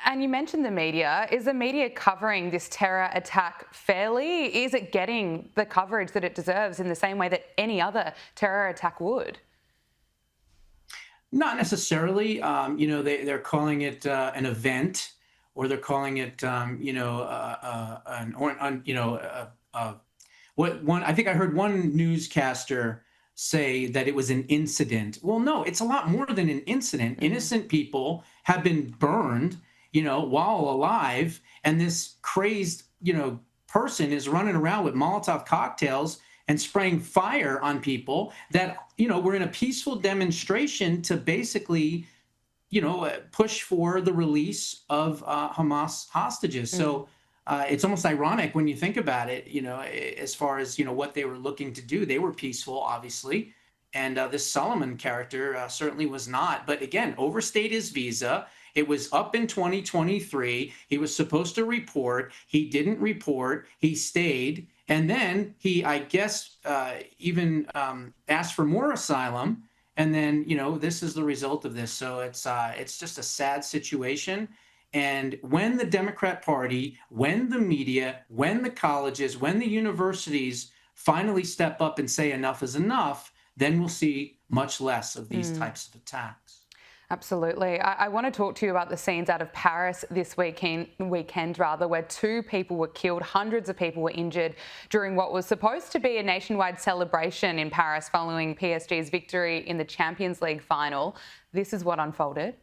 And you mentioned the media. Is the media covering this terror attack fairly? Is it getting the coverage that it deserves in the same way that any other terror attack would? Not necessarily. They're calling it an event, or they're calling it, an or what one. I think I heard one newscaster say that it was an incident. Well, no, it's a lot more than an incident. Mm. Innocent people have been burned, while alive, and this crazed, person is running around with Molotov cocktails and spraying fire on people that were in a peaceful demonstration to basically push for the release of Hamas hostages. Mm. So it's almost ironic when you think about it, as far as what they were looking to do. They were peaceful, obviously, and this Solomon character certainly was not. But again, overstayed his visa. It was up in 2023. He was supposed to report. He didn't report. He stayed. And then he, I guess, even asked for more asylum. And then, this is the result of this. So it's just a sad situation. And when the Democrat Party, when the media, when the colleges, when the universities finally step up and say enough is enough, then we'll see much less of these Mm. types of attacks. Absolutely. I want to talk to you about the scenes out of Paris this weekend, where two people were killed, hundreds of people were injured during what was supposed to be a nationwide celebration in Paris following PSG's victory in the Champions League final. This is what unfolded.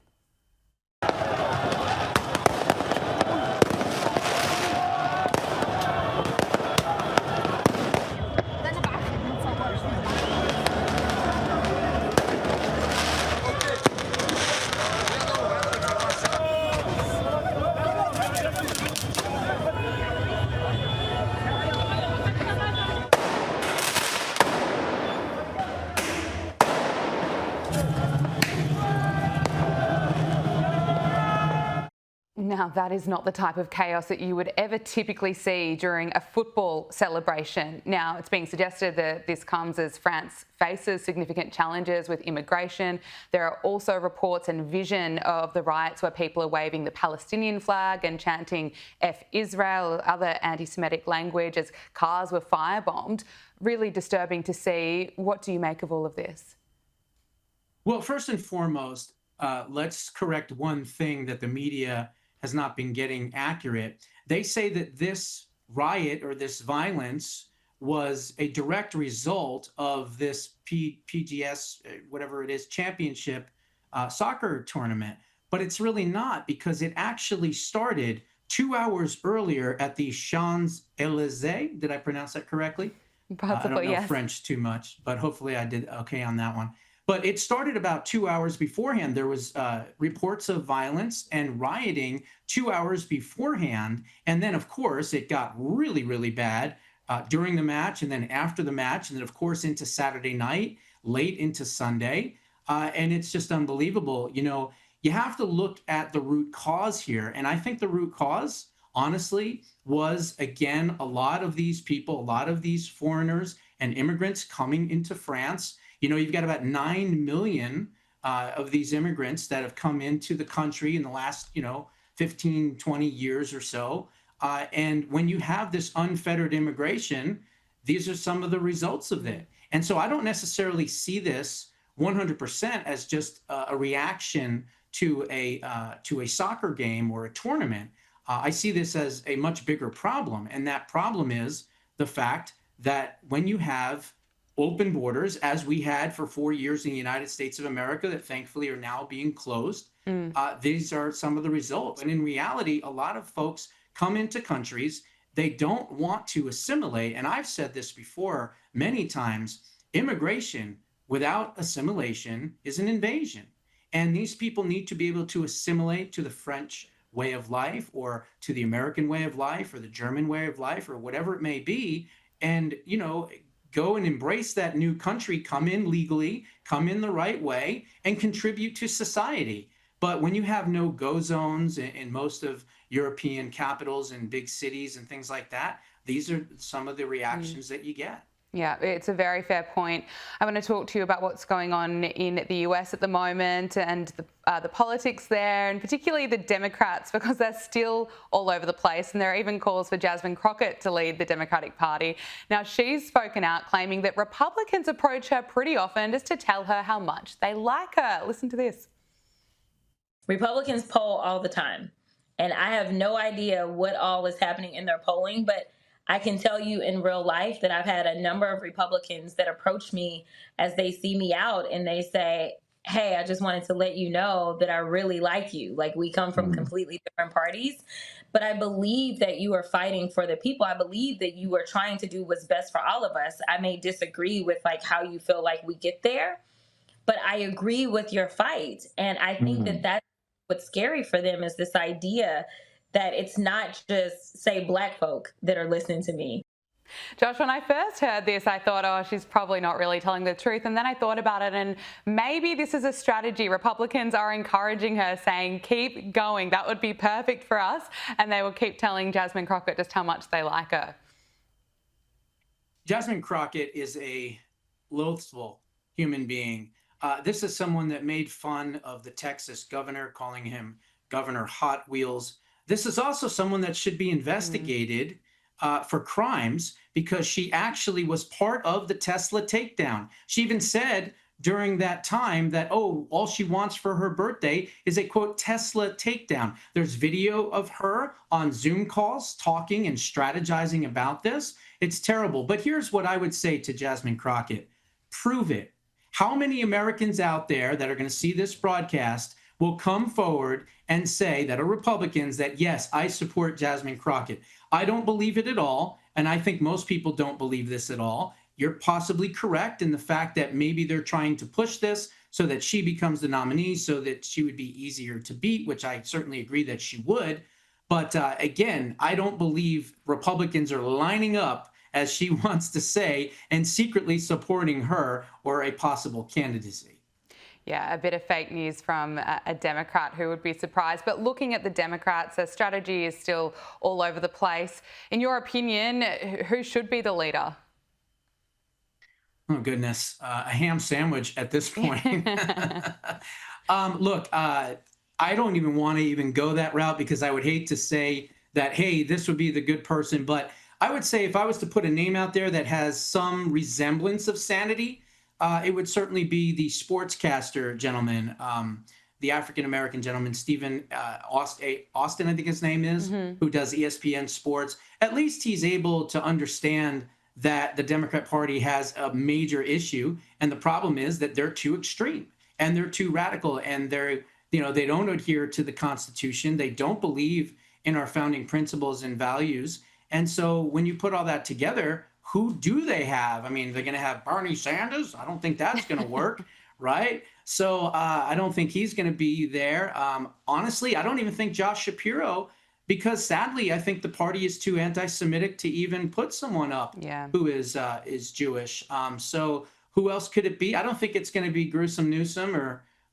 Now, that is not the type of chaos that you would ever typically see during a football celebration. Now, it's being suggested that this comes as France faces significant challenges with immigration. There are also reports and vision of the riots where people are waving the Palestinian flag and chanting F Israel, other anti-Semitic language, as cars were firebombed. Really disturbing to see. What do you make of all of this? Well, first and foremost, let's correct one thing that the media has not been getting accurate. They say that this riot or this violence was a direct result of this PGS, whatever it is, championship soccer tournament. But it's really not, because it actually started 2 hours earlier at the Champs-Élysées. Did I pronounce that correctly? I don't Possibly, know yes. French too much, but hopefully I did okay on that one. But it started about 2 hours beforehand. There was reports of violence and rioting 2 hours beforehand. And then, of course, it got really, really bad during the match, and then after the match, and then, of course, into Saturday night, late into Sunday. And it's just unbelievable. You have to look at the root cause here. And I think the root cause, honestly, was, again, a lot of these people, a lot of these foreigners and immigrants coming into France. You've got about 9 million of these immigrants that have come into the country in the last, 15, 20 years or so. And when you have this unfettered immigration, these are some of the results of it. And so I don't necessarily see this 100% as just a reaction to a soccer game or a tournament. I see this as a much bigger problem. And that problem is the fact that when you have open borders, as we had for 4 years in the United States of America, that thankfully are now being closed. Mm. These are some of the results. And in reality, a lot of folks come into countries, they don't want to assimilate. And I've said this before many times, immigration without assimilation is an invasion. And these people need to be able to assimilate to the French way of life, or to the American way of life, or the German way of life, or whatever it may be. And, go and embrace that new country, come in legally, come in the right way, and contribute to society. But when you have no go zones in most of European capitals and big cities and things like that, these are some of the reactions that you get. Yeah, it's a very fair point. I want to talk to you about what's going on in the US at the moment and the politics there, and particularly the Democrats, because they're still all over the place. And there are even calls for Jasmine Crockett to lead the Democratic Party. Now, she's spoken out claiming that Republicans approach her pretty often just to tell her how much they like her. Listen to this. Republicans poll all the time, and I have no idea what all is happening in their polling, but I can tell you in real life that I've had a number of Republicans that approach me as they see me out and they say, "Hey, I just wanted to let you know that I really like you. Like, we come from completely different parties, but I believe that you are fighting for the people. I believe that you are trying to do what's best for all of us. I may disagree with like how you feel like we get there, but I agree with your fight." And I think that that's what's scary for them, is this idea that it's not just, say, Black folk that are listening to me. Josh, when I first heard this, I thought, oh, she's probably not really telling the truth. And then I thought about it, and maybe this is a strategy. Republicans are encouraging her, saying, keep going. That would be perfect for us. And they will keep telling Jasmine Crockett just how much they like her. Jasmine Crockett is a loathful human being. This is someone that made fun of the Texas governor, calling him Governor Hot Wheels. This is also someone that should be investigated for crimes, because she actually was part of the Tesla takedown. She even said during that time that, oh, all she wants for her birthday is a, quote, Tesla takedown. There's video of her on Zoom calls talking and strategizing about this. It's terrible. But here's what I would say to Jasmine Crockett. Prove it. How many Americans out there that are going to see this broadcast will come forward and say that are Republicans that, yes, I support Jasmine Crockett? I don't believe it at all, and I think most people don't believe this at all. You're possibly correct in the fact that maybe they're trying to push this so that she becomes the nominee, so that she would be easier to beat, which I certainly agree that she would. But again, I don't believe Republicans are lining up, as she wants to say, and secretly supporting her or a possible candidacy. Yeah, a bit of fake news from a Democrat. Who would be surprised? But looking at the Democrats, their strategy is still all over the place. In your opinion, who should be the leader? Oh, goodness. A ham sandwich at this point. Look, I don't even want to even go that route, because I would hate to say that, hey, this would be the good person. But I would say if I was to put a name out there that has some resemblance of sanity, it would certainly be the sportscaster gentleman, the African-American gentleman, Stephen Austin, I think his name is, who does ESPN Sports. At least he's able to understand that the Democrat Party has a major issue. And the problem is that they're too extreme and they're too radical, and they don't adhere to the Constitution. They don't believe in our founding principles and values. And so when you put all that together, who do they have? I mean, they're going to have Bernie Sanders? I don't think that's going to work, right? So I don't think he's going to be there. Honestly, I don't even think Josh Shapiro, because sadly, I think the party is too anti-Semitic to even put someone up who is Jewish. So who else could it be? I don't think it's going to be Gruesome Newsom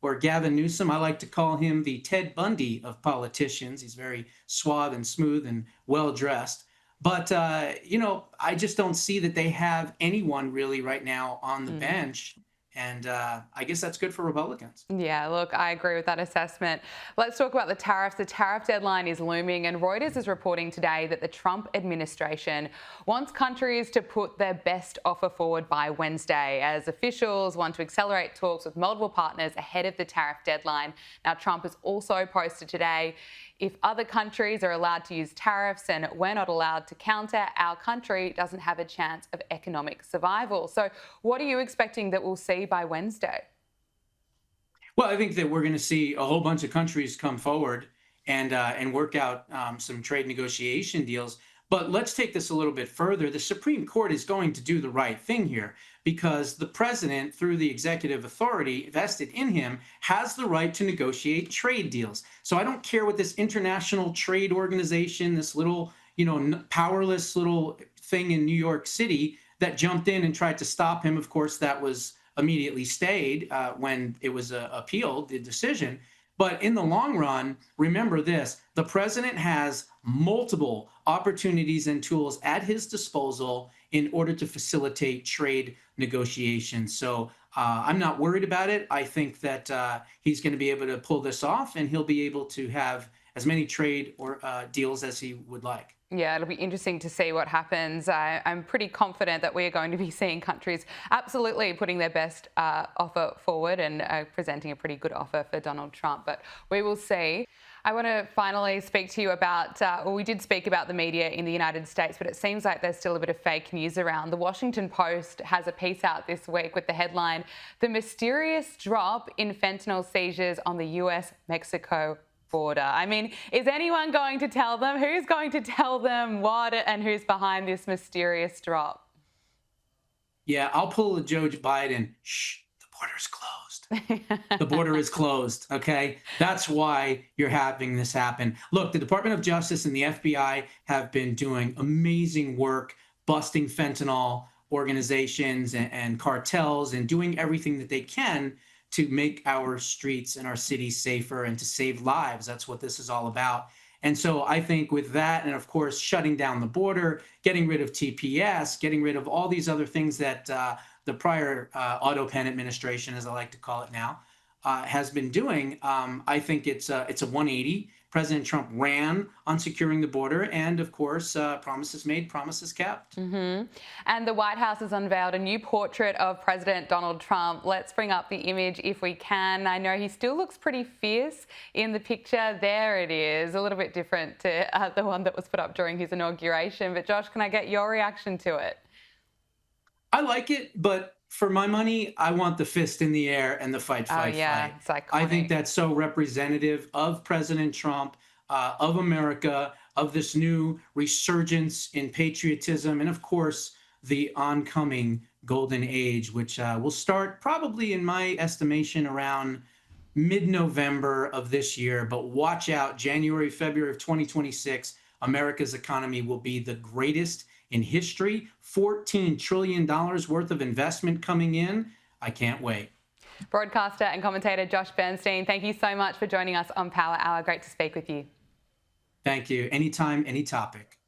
or Gavin Newsom. I like to call him the Ted Bundy of politicians. He's very suave and smooth and well-dressed. But, I just don't see that they have anyone really right now on the bench. And I guess that's good for Republicans. Yeah, look, I agree with that assessment. Let's talk about the tariffs. The tariff deadline is looming, and Reuters is reporting today that the Trump administration wants countries to put their best offer forward by Wednesday, as officials want to accelerate talks with multiple partners ahead of the tariff deadline. Now, Trump has also posted today, if other countries are allowed to use tariffs and we're not allowed to counter, our country doesn't have a chance of economic survival. So what are you expecting that we'll see by Wednesday? Well, I think that we're going to see a whole bunch of countries come forward and work out some trade negotiation deals. But let's take this a little bit further. The Supreme Court is going to do the right thing here, because the president, through the executive authority vested in him, has the right to negotiate trade deals. So I don't care what this international trade organization, this little, powerless little thing in New York City that jumped in and tried to stop him. Of course, that was immediately stayed when it was appealed, the decision. But in the long run, remember this, the president has multiple opportunities and tools at his disposal in order to facilitate trade negotiations. So I'm not worried about it. I think that he's going to be able to pull this off, and he'll be able to have as many trade or deals as he would like. Yeah, it'll be interesting to see what happens. I'm pretty confident that we are going to be seeing countries absolutely putting their best offer forward and presenting a pretty good offer for Donald Trump, but we will see. I want to finally speak to you about, we did speak about the media in the United States, but it seems like there's still a bit of fake news around. The Washington Post has a piece out this week with the headline, "The Mysterious Drop in Fentanyl Seizures on the US-Mexico Border." I mean, is anyone going to tell them? Who's going to tell them what and who's behind this mysterious drop? Yeah, I'll pull a Joe Biden. Shh, the border's closed. The border is closed, okay? That's why you're having this happen. Look, the Department of Justice and the FBI have been doing amazing work busting fentanyl organizations and cartels and doing everything that they can to make our streets and our cities safer and to save lives. That's what this is all about. And so I think with that, and of course, shutting down the border, getting rid of TPS, getting rid of all these other things that the prior auto pen administration, as I like to call it now, has been doing, I think it's a 180. President Trump ran on securing the border, and of course, promises made, promises kept. And the White House has unveiled a new portrait of President Donald Trump. Let's bring up the image if we can. I know he still looks pretty fierce in the picture. There it is, a little bit different to the one that was put up during his inauguration. But Josh, can I get your reaction to it? I like it, but for my money, I want the fist in the air and the fight. It's iconic. I think that's so representative of President Trump, of America, of this new resurgence in patriotism, and of course, the oncoming golden age, which will start probably, in my estimation, around mid-November of this year. But watch out, January, February of 2026, America's economy will be the greatest in history. $14 trillion worth of investment coming in. I can't wait. Broadcaster and commentator Josh Bernstein, thank you so much for joining us on Power Hour. Great to speak with you. Thank you. Anytime, any topic.